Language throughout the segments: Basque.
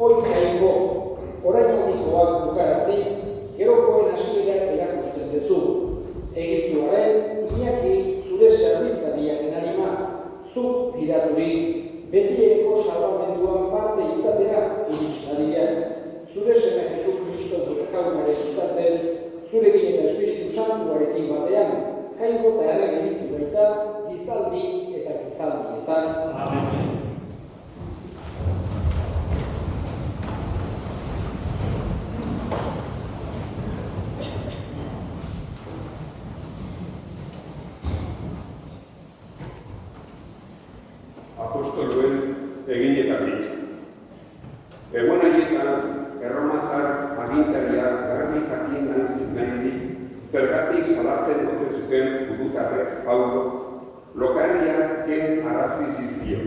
Hoi jaingo, orainogikoak bukaraziz, gerokoen hasierak erakusten duzu. Egizuaren, Iñaki, zure zerbitzariaren anima, zuk gidaturik, betiereko salvamenduan parte izatera iritsi. Zure seme Jesu Kristo jaunaren bitartez, zurekin eta Espiritu Santuarekin batean, jaingo eta errege bizi baita, gizaldi eta gizaldietan. Amen. Apostoluen eginetatik. Egun haietan, erromatar agintariak garbi jakin nahi zergatik salatzen ote zuten gudutarrek Paulo, lokarriak ken arrazi zizkio,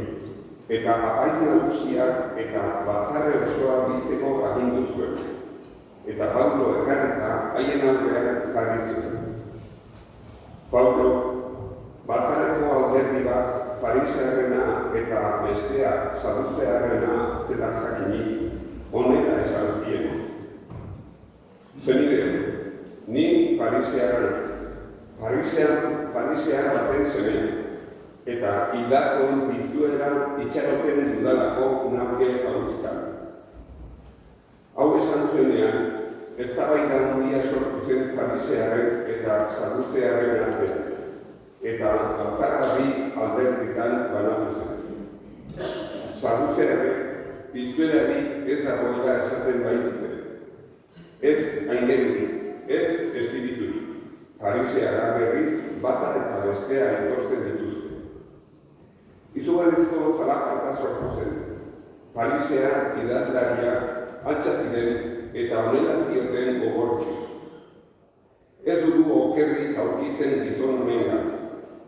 eta apaiz nagusiak eta batzarre osoa biltzeko agindu zuen, eta Paulo ekarreta haien aurrean jarri zuen. Paulo, batzarreko alderdi bat farisearrena eta bestea saduzearrena zela jakini, honela esan zien. Zenideo, ni farisearra naiz, farisear baten semea, eta hildakon piztuera itxaroten dudalako nauke hauzkan. Hau esan zuenean, eztabaida handia sortu zen farisearren eta saduzearren artean, eta batzargarri alderditan banatu zen. Saduzearrek piztuerarik ez dagoela esaten baitute. Ez aingerurik, ez espiriturik. Farisearra berriz bata eta bestea aitortzen dituzte. Izugarrizko zalaparta sortu zen. Farisear idazlariak altxa ziren eta honela zioten gogorki. Ez dugu okerrik aurkitzen gizon honengan,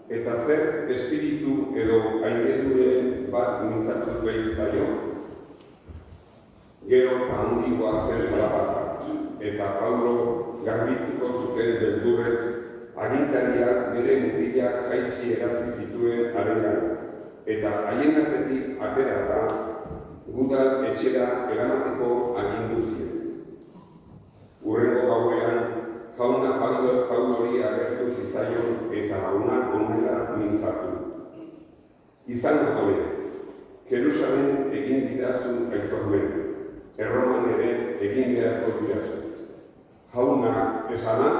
eta zer espiritu edo aingeruren bat mintzatuko zaio. Gero eta handikoa zen zalaparta, eta Paulo garbituko zuten beldurrez, agintariak bere mutilak jaitsi erazi zituen arengan, eta haien artetik aterata gudal etxera eramateko agindu zien. Hurrengo gauean, jauna Paulori agertu zizaion eta honela mintzatu. Izan hori, Jerusalem egin didazu aitormen, Erroman ere egin beharko didazu. Jauna esana?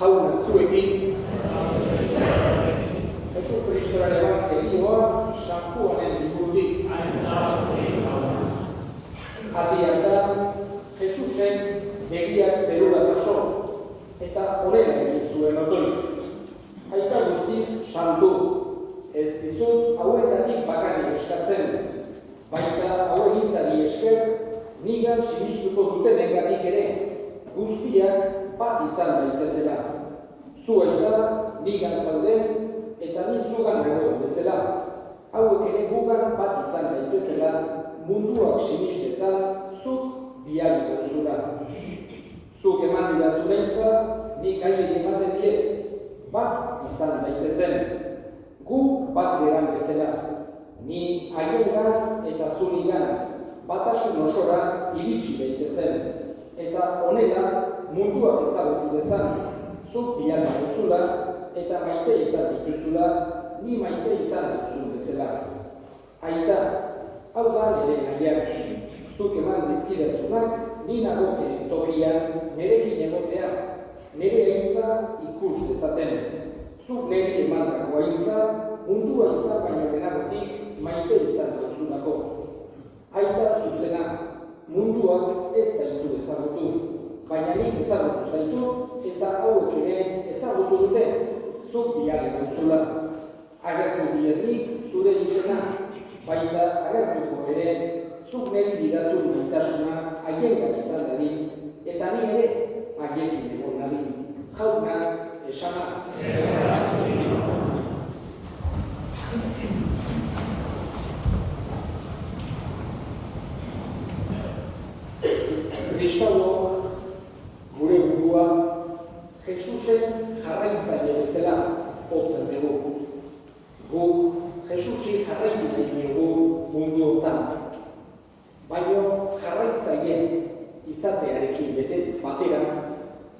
Jauna zuekin, Jesus Kristoren evangelioa San Juanen liburutik. Jatiak da, Jesusen begiak zerura jaso, eta horrela egin zuen otoiz. Aita guztiz santu, ez dizut hauetatik bakarrik eskatzen, baita hauegintzari esker, nigan sinistuko dutenengatik ere, guztiak bat izan daitezela. Zuei da, nigan zauden, eta ni zugan nagoen bezala. Hauek ere gugan bat izan daitezela, munduak sinistezan, zuk bialiko duzula. Zuk eman dira zureintza, nik haien ematen diet, bat izan daitezen. Gu bat geran bezala. Ni haiengan eta zunigan, batasun osora iritsi daitezen. Eta honela, munduak ezagutu dezan, zuk bialiko duzula, eta maite izan dituzula, ni maite izan dituzun bezala. Aita, hau da nire nahiak, zuk eman dizkidazunak, ni nagoke tokian, nerekin egotea, nire aintza ikus dezaten. Zuk nire emandako aintza, mundua izan baino lehenagotik maite izan duzulako. Aita zuzena, munduak ez zaitu ezagutu, baina nik ezagutu zaitu, eta hauek ere ezagutu dute, zuk bialiko duzula. Agertu dietik zure izena, baita agertuko ere, zuk niri didazun maitasuna haiengan izan dadin, eta ni ere haiekin egon nadin. Jauna, esana. Kristauok, gure burua, Jesusen jarraitzaile bezala hotzen dugu. Guk Jesusi jarraitu ditugu mundu honetan. Baina jarraitzaile izatearekin batera,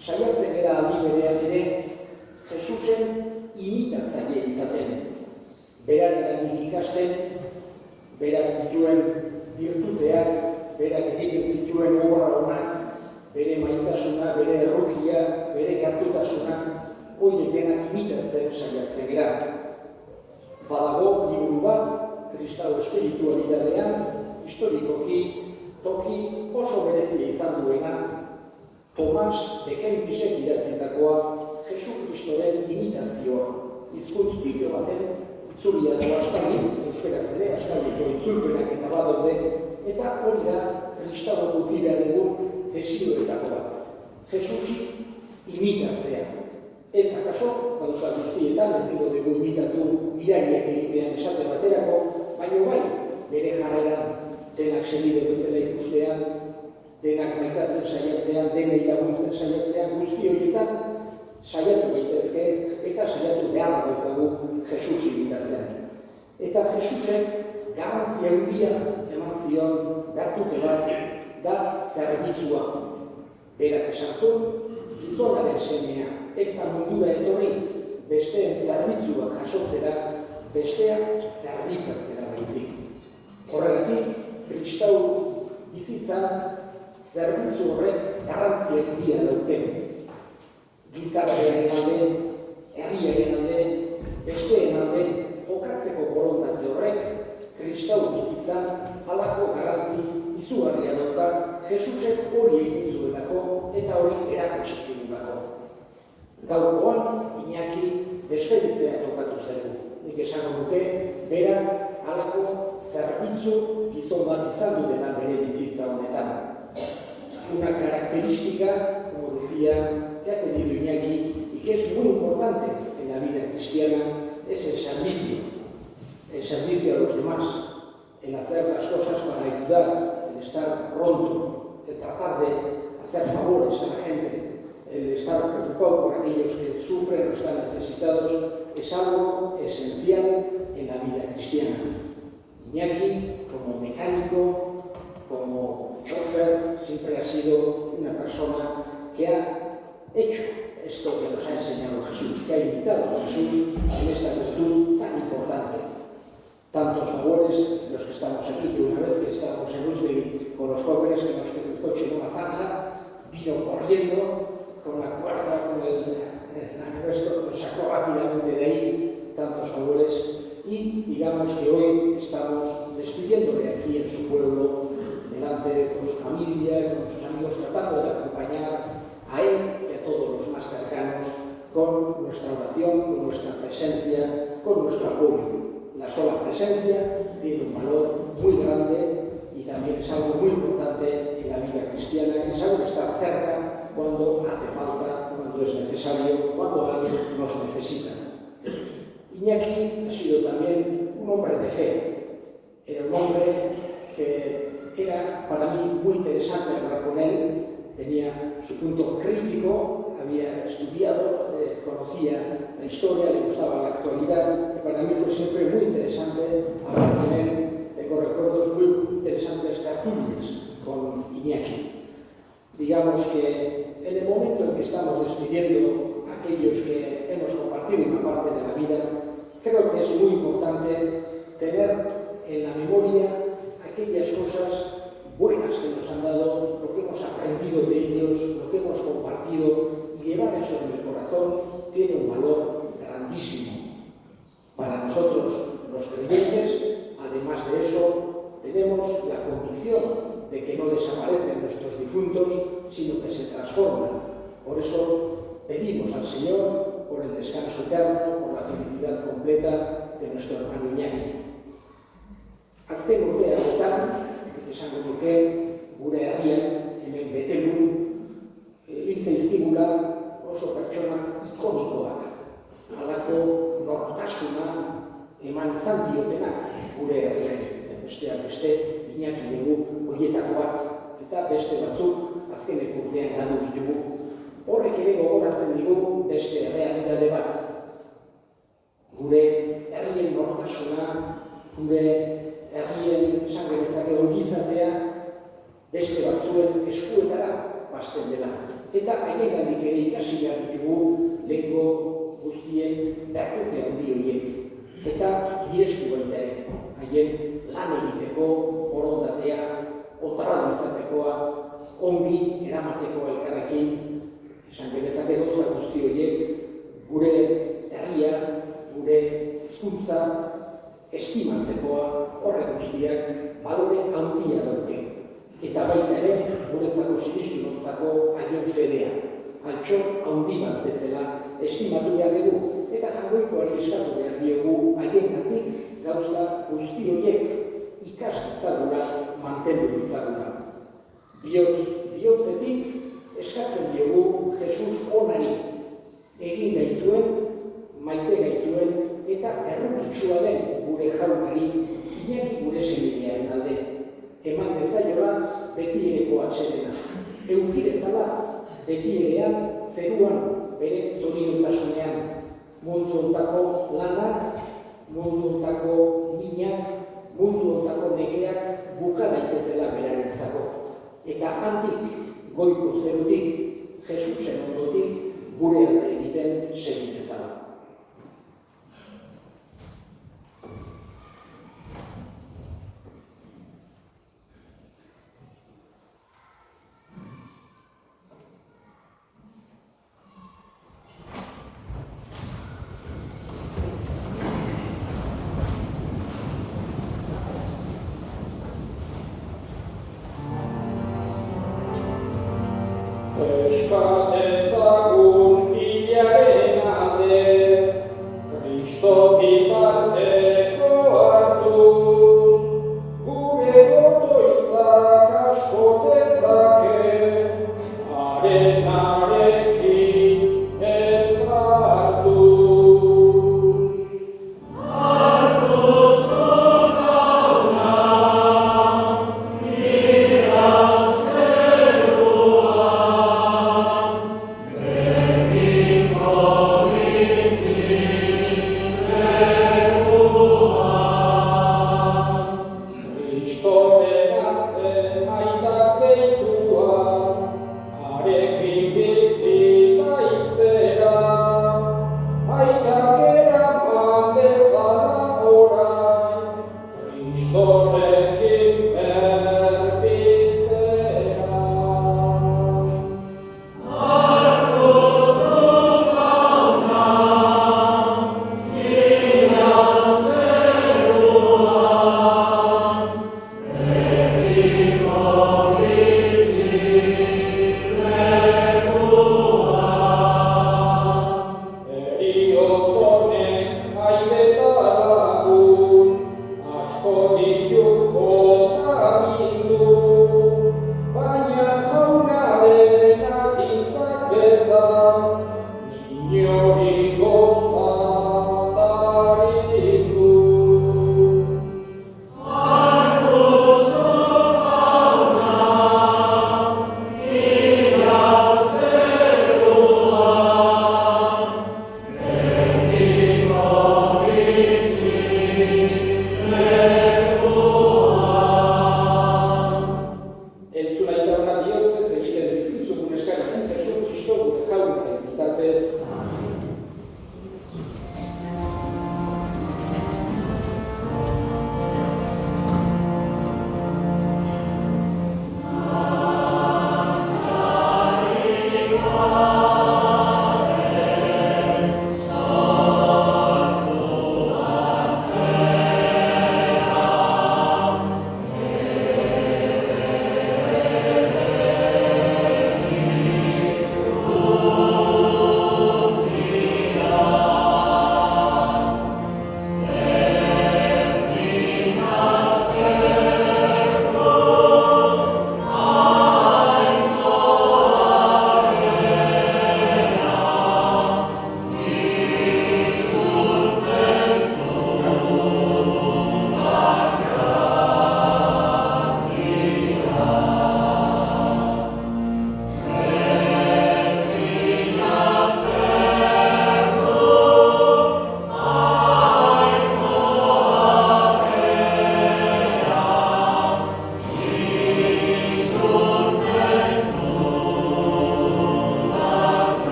saiatzen gara aldi berean ere Jesusen imitatzaile izaten. Berarengandik ikasten, berak zituen virtuteak, berak egiten zituen obra onak, bere maitasuna, bere errukia, bere gertutasuna, horiek denak imitatzen saiatzen gara. Badago liburu bat, Kristau espiritualitatean, historikoki, toki oso berezia izan duena, Tomas de Kempisek idatzitakoa, Jesu Kristoren imitazioa, hizkuntz bideo baten, itzulia dago aspaldi, euskaraz ere, aspaldiko itzulpenak eta badaude, eta hori da Kristau duki behar dugu desioetako bat. Jesusi imitatzea. Ez akaso, gauza guztietan, ez dugu imitatu mirariak egitean esate baterako, baina bai, bere jarreran, denak senide bezala ikustean, denak maitatzen saiatzean, denei laguntzen saiatzean, guzti horietan, saiatu gaitezke eta saiatu behar daukagu Jesusi imitatzen. Eta Jesusek garrantzia handia eman zion gertute bat da zerbitzua. Berak esan zuen, gizonaren semea ez da mundura etorri, besteen zerbitzua jasotzera, besteak zerbitzatzera baizik. Horregatik, Kristau bizitzan zerbitzu horrek garrantzia handia daute. Gizartearen alde, herriaren alde, besteen alde, jokatzeko borondate horrek, Kristau bizitzan halako garrantzi izugarria dauka, Jesusek hori egin zuelako eta hori erakutsi zuelako. Gaurkoan, Iñaki despeditzea tokatu zaigu. Nik esango nuke, bera halako zerbitzu gizon bat izan dutena bere bizitza honetan. Una característica, como decía, que ha tenido Iñaki y que es muy importante en la vida cristiana, es el servicio a los demás, el hacer las cosas para ayudar, el estar pronto, el tratar de hacer favores a la gente, el estar preocupado por aquellos que sufren o están necesitados, es algo esencial en la vida cristiana. Iñaki, como mecánico, como chofer, siempre ha sido una persona que ha hecho esto que nos ha enseñado Jesús, que ha invitado a Jesús en esta virtud tan importante. Tantos favores, los que estamos aquí, que una vez que estábamos en Uzbek con los jóvenes que nos quedó el coche en una zanja, vino corriendo con la cuerda, con el digamos que hoy estamos despidiéndole aquí en su pueblo, delante con su familia, con sus amigos, tratando de acompañar a él y a todos los más cercanos con nuestra oración, con nuestra presencia, con nuestro apoyo. La sola presencia tiene un valor muy grande y también es algo muy importante en la vida cristiana, que es algo estar cerca cuando hace falta, cuando es necesario, cuando alguien nos necesita. Iñaki ha sido también un hombre de fe. Era un hombre que era para mí muy interesante hablar con él. Tenía su punto crítico, había estudiado, conocía la historia, le gustaba la actualidad, y para mí fue siempre muy interesante hablar con él. Tengo recuerdos muy interesantes tertulias con Iñaki. Digamos que en el momento en que estamos despidiendo a aquellos que hemos compartido una parte de la vida, creo que es muy importante tener en la memoria aquellas cosas buenas que nos han dado, lo que hemos aprendido de ellos, lo que hemos compartido, y llevar eso en el corazón tiene un valor grandísimo. Para nosotros, los creyentes, además de eso, tenemos la convicción de que no desaparecen nuestros difuntos, sino que se transforman. Por eso pedimos al Señor por el descanso eterno, por la felicidad completa de nuestro hermano Iñaki. Azken urteagotan, esango nuke, gure herrian, hemen Betelun, hil zaizkigula oso pertsona ikonikoak. Halako nortasuna eman izan diotenak gure herriari. Besteak beste, Iñaki dugu horietako bat, eta beste batzuk azkeneko urtean galdu ditugu. Horrek ere gogorazten digu beste errealitate bat. Gure herrien nortasuna, gure herrien esan genezake ongizatea beste batzuen eskuetara pasten dela. Eta haiengandik ere ikasi behar ditugu lehengo guztien bertute handi horiek. Eta birestu baita ere, haien lan egiteko, borondatea, otradu izatekoa, ongi eramateko elkarrekin, esan genezake gauza guzti horiek, gure herria, gure hizkuntza estimatzekoa, horrek guztiak balore handia dauke. Eta baita ere, guretzako sinistunontzako haien fedea. Altxor handi bat bezala estimatu behar dugu, eta jangoikoari eskatu behar diogu haiengatik gauza guzti horiek ikas ditzagula, mantendu ditzagula. Bihotzetik eskatzen diogu Jesus onari, egin gaituen, maite gaituen, eta errukitsua den gure jaunari, Iñaki gure semidearen alde. Eman dezaiola beti ereko atxedena. Euki dezala beti erean zeruan bere zoriontasunean. Mundu ontako lanak, mundu ontako minak, mundu ontako nekeak buka daitezela berarentzako. Eta handik goiko zerutik, Jesusen ondotik, gure alde egiten segitzezala. Eskadezagun hilaren alde, Kristo bitarteko hartuz, gure botoitzak asko dezake, harenarekin elkartuz.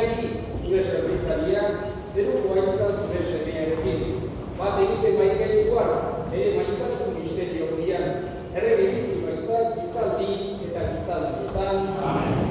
Iñaki, zure zerbitzaria, zeruko haitza zure semearekin. Bat egiten baikaituan, bere maitasun misterio horian, errege bizi baitaz, gizaldi eta gizaldietan. Amen.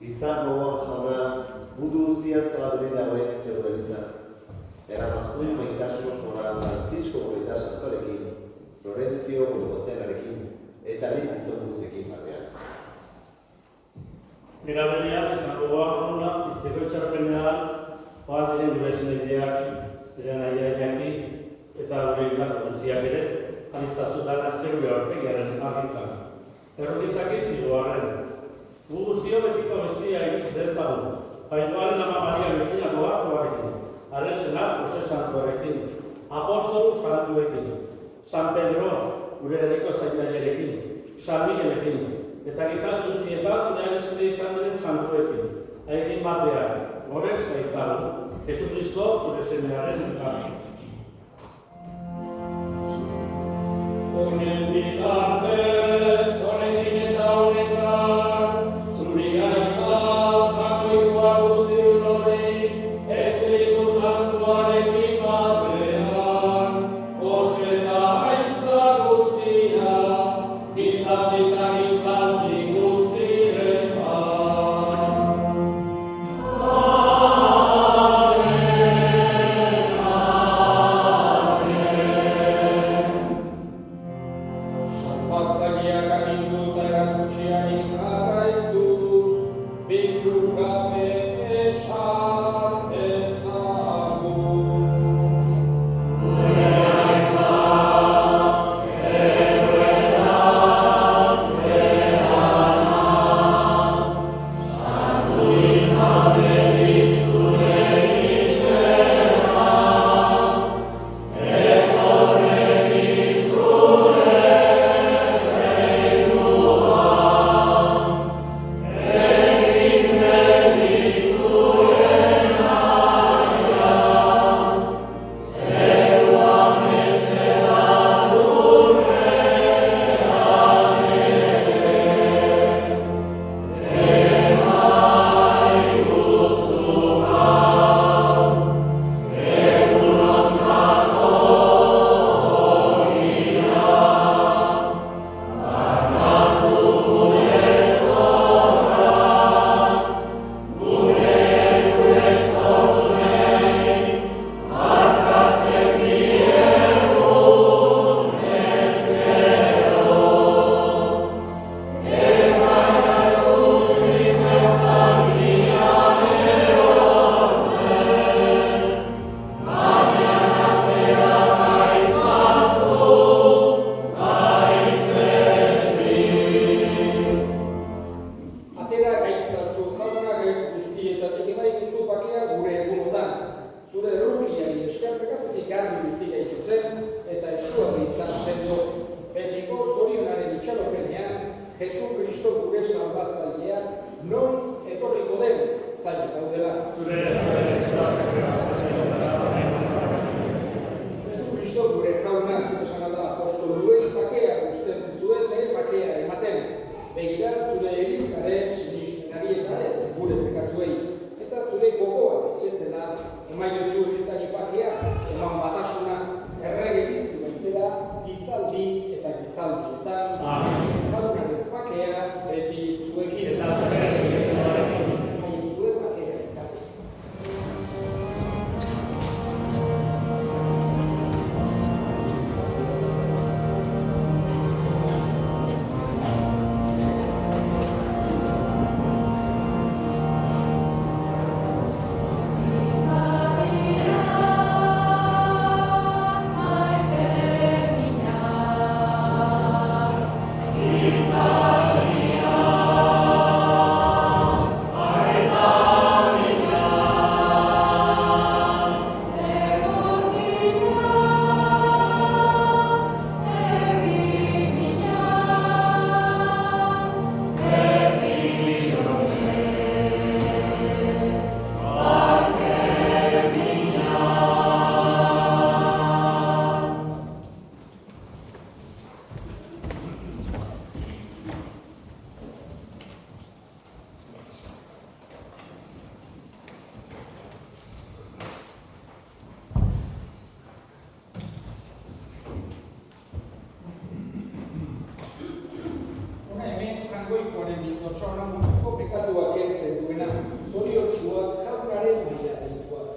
Izan gogoan jauna, mundu guztiak zabaldu dagoen zeuden izan. Eramazuen maitasun osoa Francisco Goretas Santorekin, Florencio Goregozenarekin eta Liz Izon guztiekin batean. Era berean, izango jauna, izteko txarpenean, bat diren gure zineideak, diren aiaiaki, eta gure gilako guztiak ere, anitzatutan zeure aurpegiaren argitan. Errokizak izkiduaren. Gu guztio betiko bizia egin dezagun. Jaituaren ama Maria Virginako hartzuarekin, haren senar Jose Santuarekin, apostolu santuekin, San Pedro, gure herriko zainaiarekin, San Miguelekin, eta gizarte guztietan zure eskude izan diren santuekin, haiekin batean, gorez gaitzalu, Jesucristo zure semearen elkarri. Honen bitartez, honekin eta honetan, zuri gaita, jakoikoa guztiun hori, Espiritu Santuarekin batean, Jose eta haintza guztia, gizaldi eta gizaldi guztiretan. Batzagiak agindu eta erakutsianik jarraituz, bildu gabe esan ezagun. Jesucristo gure salbatzailea, noiz etorriko den, zaila daudela. Jesucristo gure jauna, esan da apostoluen bakea uzten zuen, bakea ematen. Begira zure elizaren sinismenari eta ez gure pekatuei. Eta zure gogoa ez dela, emaio zu elizari bakea, eman batasuna, errege biztu baizera, gizaldi eta gizaldietan. Jaunaren bakea beti zuekin. Zure bakea eta. Goikoaren mitotxona munduko pekatuak entzen duena, zoriontsuak jaunaren maila deituak.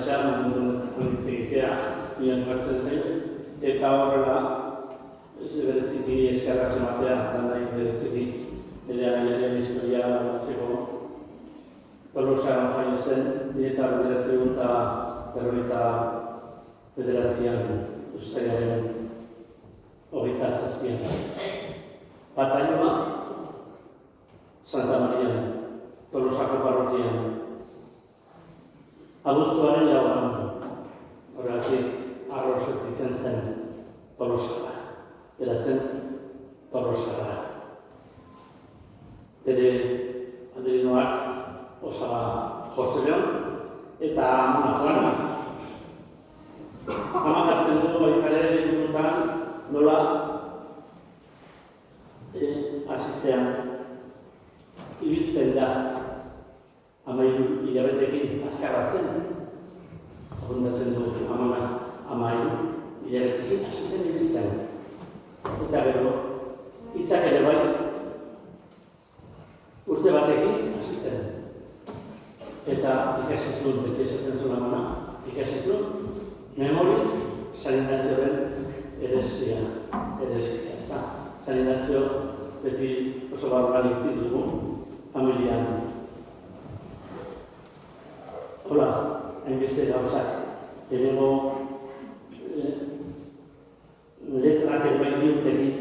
interesatzea, mundu egitea, nion jartzen zen, eta horrela, bereziki eskerrak ematea, nahi bereziki, ere historia batzeko, Tolosa jaio zen, eta bederatzeun eta berrogeita bederatzean, ustailaren 27. Bataioa, Santa Marian, Tolosako parrokian. Abuztuaren 4. Horregatik arro sortitzen zen Tolosara. Bera zen Tolosara. Bere adrinoak Osaba Jose Leon eta Amona Juana. Amak hartzen dugu baikare liburutan nola hasitzean ibiltzen da 13 hilabetekin azkarra zen. Apuntatzen dugu Amona 13 hilabetekin hasi zen ibiltzen. Eta gero, hitzak ere bai, urte batekin hasi zen. Eta ikasizun, beti esaten zuen Amona, ikasizun, memoriz, salinazioaren erezkia, ezta. Salinazio beti oso barbarik ditugu, familian. Hola, hainbeste gauzak, erengo letrak ere bai bihurtekin,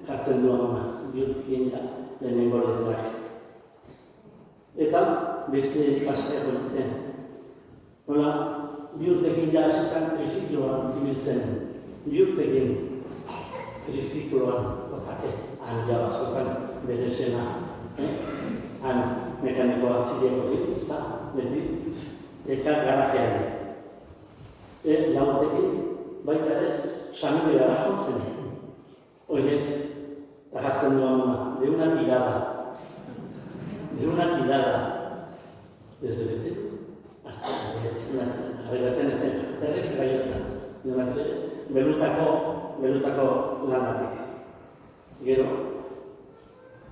jartzen du Amona, bihurtekin da, lehenengo letrak. Eta beste pasteako duten. Nola, bihurtekin da hasi zen trizikloan ibiltzen. Bihurtekin trizikloan okate, han jabazotan bere zena. Han mekanikoak zilekotik, ez da, beti, eta garajean. Lautekin, baita ere, Samuel gara jontzen. Oinez, eta jartzen du Amona, de una tirada. De una tirada, desde Bete hasta Arregaten ezen, terrek gaiotan, belutako lanatik. Gero,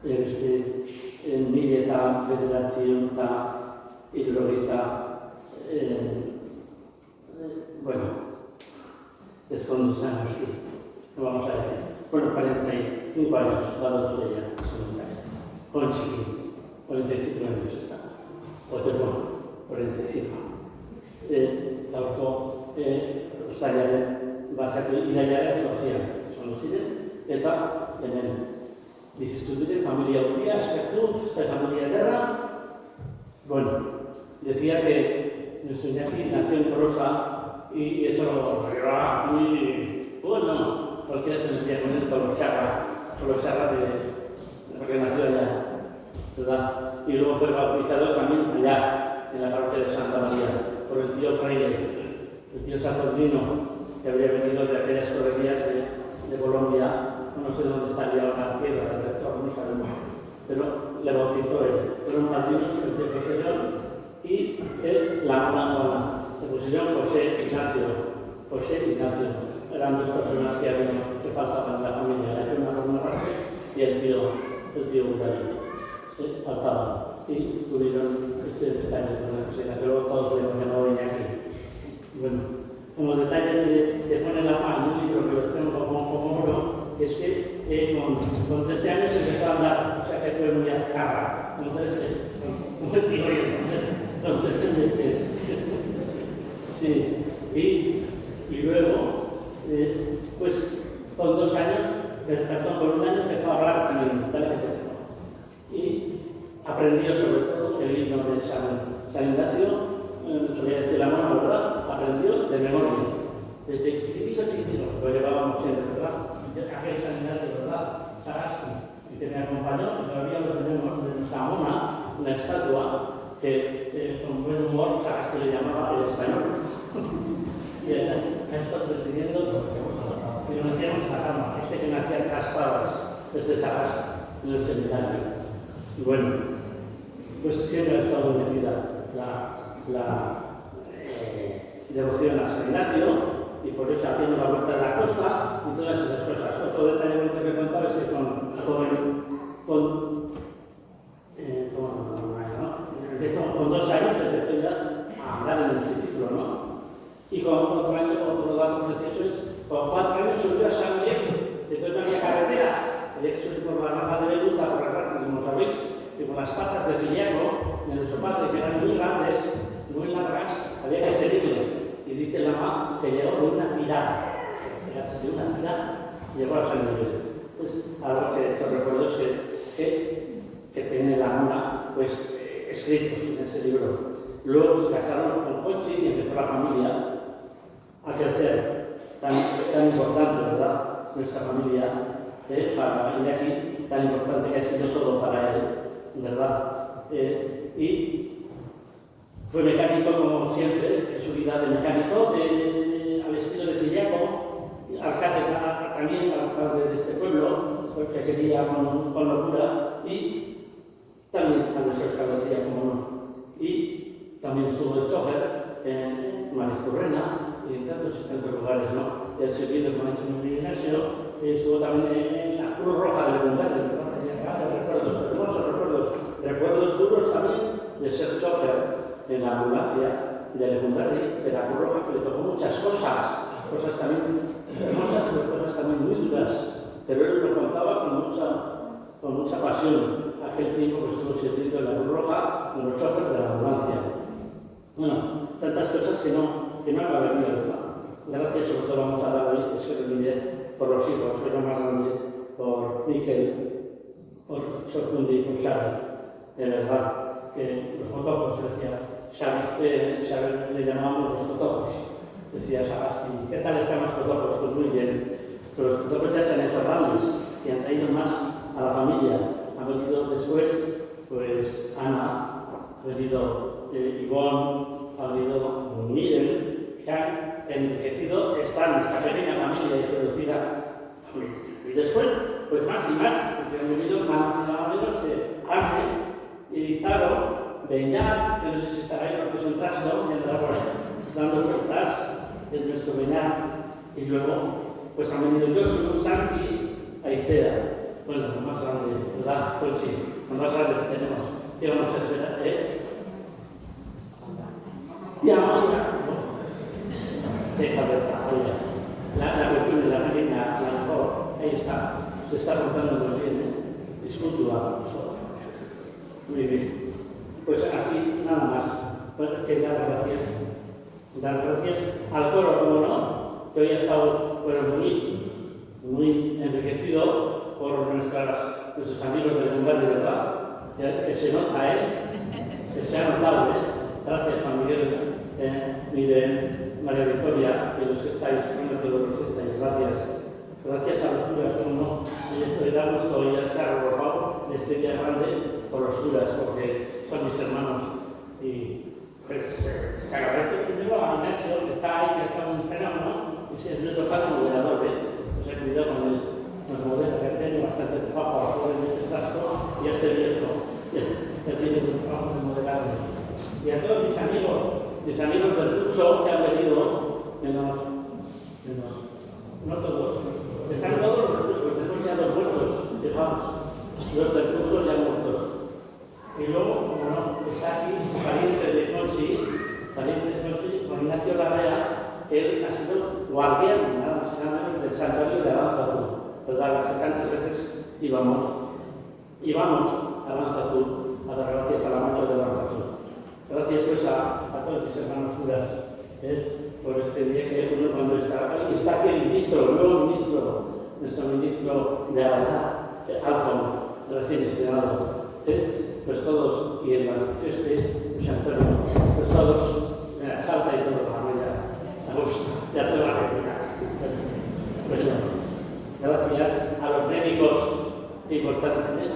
mila eta bederatzion eta hirurogeita, bueno, ezkondu zen hori, no vamos a decir. Bueno, 45 años, dado su ella, con chiquín. 45 años está, o perdón, 45. Gaurko uztailaren barkatu irailaren 8an son ziren, eta hemen bizitu diren familia handia, aspektu, ze familia ederra. Bueno, decía que nuestro Iñaki nació en Tolosa y eso era muy bueno, cualquiera se metía con él, Tolosarra porque nació allá. ¿Verdad? Y luego fue bautizado también allá, en la parroquia de Santa María, por el tío Fraile, el tío Saturnino, que había venido de aquellas correrías de Colombia, no sé dónde estaría ahora la tierra, el rector, no sabemos, pero le bautizó él. Fueron padrinos el tío José León y la Juana. Se pusieron José Ignacio. Eran dos personas que faltaban en la familia, la prima por una parte y el tío Butalí. Faltaba y tuvieron ese detalle con la presentación, todos le ponen Iñaki. Bueno, con los detalles que ponen la mano en un libro que los tengo como oro, es que con 13 años empezó a hablar, o sea que fue muy ascarra, con 13, digo yo, con 13 meses. Sí, y luego, pues con 2 años, perdón, con 1 año empezó a hablar también, y aprendió sobre todo el himno de San Ignacio, solía decir la mano, ¿verdad? Aprendió de memoria, desde chiquitito, lo llevábamos siempre, ¿verdad? Aquel San Ignacio, ¿verdad? Sagasti, y que me acompañó, todavía lo tenemos en nuestra Mona, una estatua que con buen humor Sagasti le llamaba el español. Y ha estado presidiendo, y lo metíamos en la cama, que me hacía caspadas desde Sagasti, en el seminario. Y bueno, pues siempre ha estado metida la devoción a San Ignacio y por eso haciendo la vuelta de la costa y todas esas cosas. Otro detalle bonito que contaba es que con 2 años empezó ya a hablar en el triciclo, ¿no? con otro dato precioso es, con 4 años subió a San Miguel, entonces no había carretera, había que subir por la rama de Beluta, por la raza, como sabéis, y con las patas de Siliaco, de nuestro padre, que eran muy grandes, muy largas, había que seguirle. Y dice la mamá que llegó de una tirada, llegó a San Miguel. Pues algo que recuerdo es que tiene la mona, pues, escritos en ese libro. Luego se casaron con Conchi y empezó la familia a crecer, tan importante, ¿verdad? Nuestra familia es para Iñaki, tan importante que ha sido todo para él, ¿verdad? Y fue mecánico como siempre, en su vida de mecánico, al estilo de Ciriaco, alcalde también, alcalde de este pueblo, porque quería con locura, y también a nuestra escalería, como no. Y también estuvo de chofer en Marizcurrena y en tantos lugares, ¿no? El servicio que me ha hecho en el gimnasio, estuvo también en la Cruz Roja de Lecumberri, recuerdos duros también de ser chofer en la ambulancia de Lecumberri, de la Cruz Roja, que le tocó muchas cosas también hermosas, pero cosas también muy duras, pero él lo contaba con mucha pasión. Aquel tiempo que estuvo sirviendo en la Cruz Roja, con los choferes de la ambulancia. Bueno, tantas cosas que no acabarían, ¿verdad? Gracias, sobre todo vamos a dar hoy ese bendice por los hijos, que es lo más grande, por Miquel, por Sorcundi y por Xavi. De verdad, que los fotógrafos, decía Xavi, le llamábamos los fotógrafos. Decía Sagasti, ¿qué tal están los fotógrafos? Pues muy bien. Pero los fotógrafos ya se han hecho grandes y han traído más a la familia. Ha venido después, pues, Ana, ha venido Ivonne, ha venido Miguel, que han enriquecido esta pequeña familia y reducida. Y después, pues más y más, porque han venido nada más y nada menos que Ángel, Irizarro, Beñat, que no sé si estará ahí porque es un trasto, y andará por ahí dando vueltas en nuestro Beñat. Y luego, pues han venido Josu, Santi, Aicea. Bueno, lo más grande, ¿verdad? Pues sí, lo más grande que tenemos. ¿Qué vamos a esperar? Y ahora, deja ver, la cuestión de la pequeña, la mejor, ahí está, se está portando muy bien, ¿eh? Disfruto a nosotros. Muy bien. Pues así, nada más. Pues que dar gracias. Dar gracias al coro, como no, que hoy ha estado, bueno, muy enriquecido por nuestros amigos de Lecumberri, ¿verdad? Que se nota, que se ha notado, Gracias, Juan Miguel, Miren, María Victoria, y los que estáis, todos los que estáis, gracias. Gracias a los curas, como no, y esto da gusto ya se ha arrojado este día grande por los curas, porque son mis hermanos, y pues, se agradece primero a Ignacio, que está ahí, que está un fenómeno, y si es nuestro padre moderador, pues he cuidado con él. Nos modera, que tiene bastante trabajo a joven de este trasto y a este viejo, que tiene un trabajo de moderarme. Y a todos mis amigos del curso que han venido, no todos, están todos los cursos, tenemos ya 2 muertos, fijaos, los del curso ya muertos. Y luego, como no, está aquí un pariente de Conchi, con Ignacio Larrea, que él ha sido guardián, nada más y nada menos, del santuario de Aranzazú. ¿Verdad? Que tantas veces íbamos a Aranzazú a dar gracias a la marcha de Aranzazú. Gracias pues a todos mis hermanos curas por este día que es uno cuando está aquí el ministro, el nuevo ministro, nuestro ministro de Abadá, Alfon, recién estrenado. Pues todos, y el pues Antonio, pues todos, salta y todo la mañana. Ya toda la réplica. Pues no. Gracias a los médicos, importantes,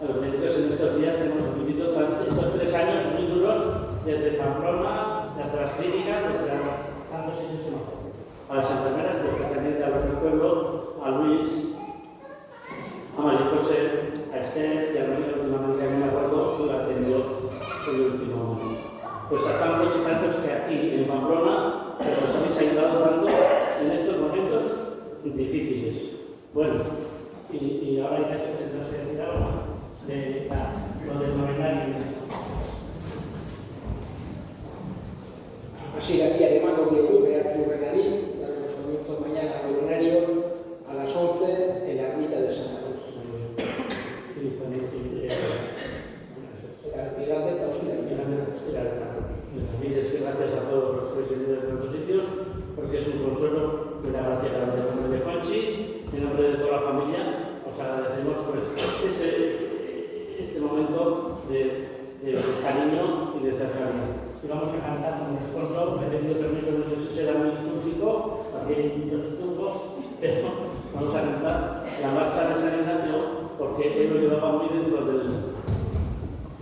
a los médicos en estos días hemos vivido estos 3 años muy duros, desde Pamplona, desde las clínicas, desde tantos sitios que no. A las enfermeras, especialmente a los del pueblo, a Luis, a María José, a Esther y a los de una manera que me acuerdo, que la atendió el último momento. Pues a tantos y tantos que aquí en Pamplona os habéis ayudado tanto en estos momentos difíciles. Bueno, y ahora ya se tendrá que decir algo de lo del novenario. Hasieratik emango diegu, bien institutos, pero vamos a intentar la marcha de San Ignacio, porque él lo llevaba muy dentro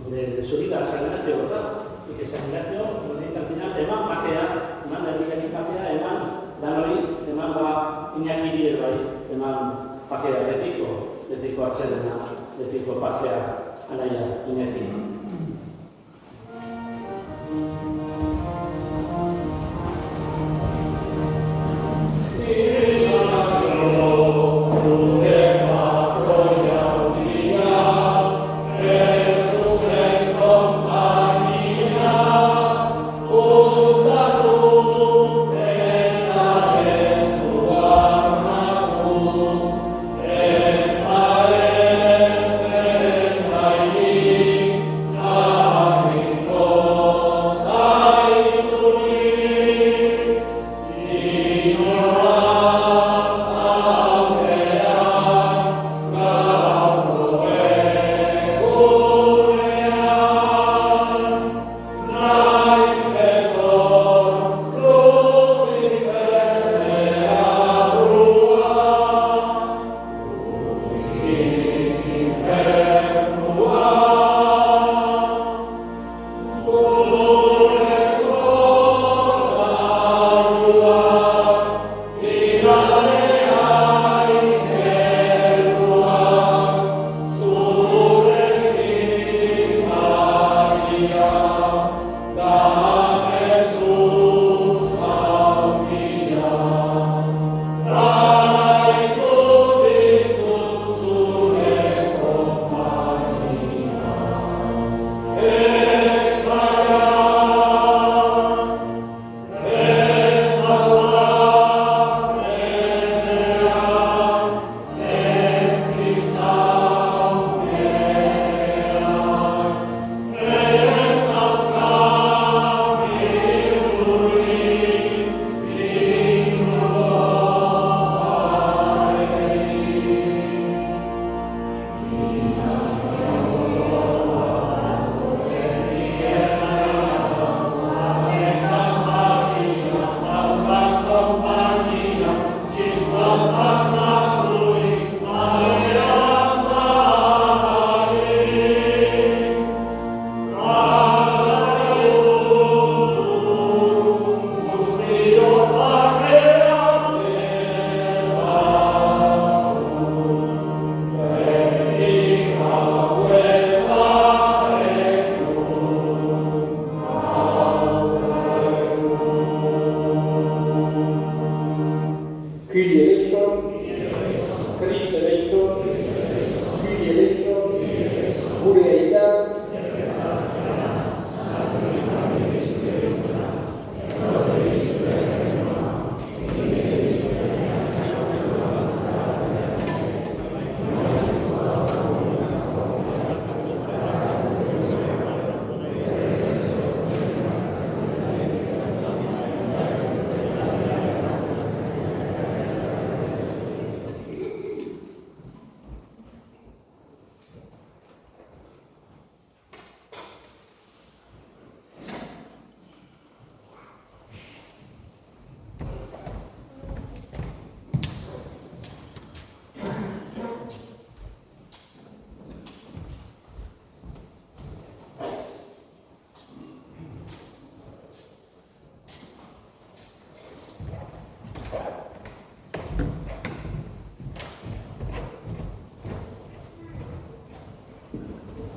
de su vida, San Ignacio, ¿verdad? Y que San Ignacio nos dice al final, eman pakea, eman herriari pakea, eman danori, eman Iñakiri ere bai, eman pakea betiko atsedena, betiko pakea anaia Iñaki.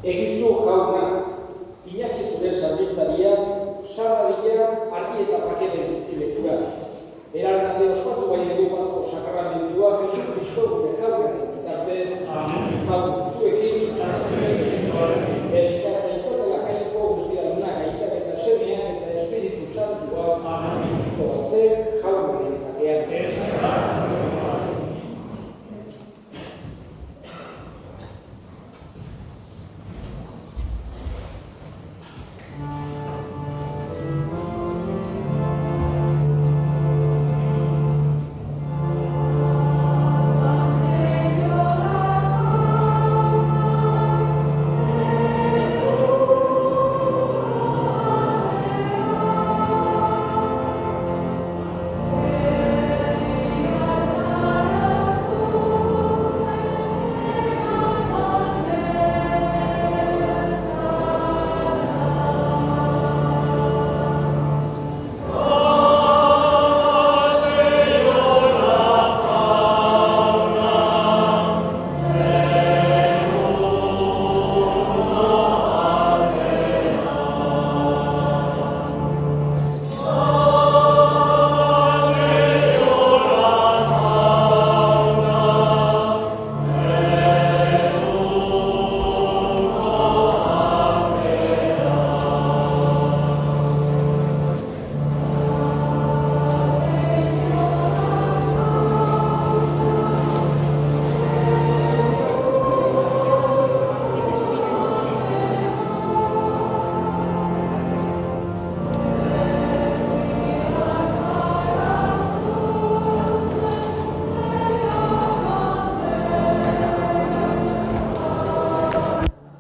Egizu jauna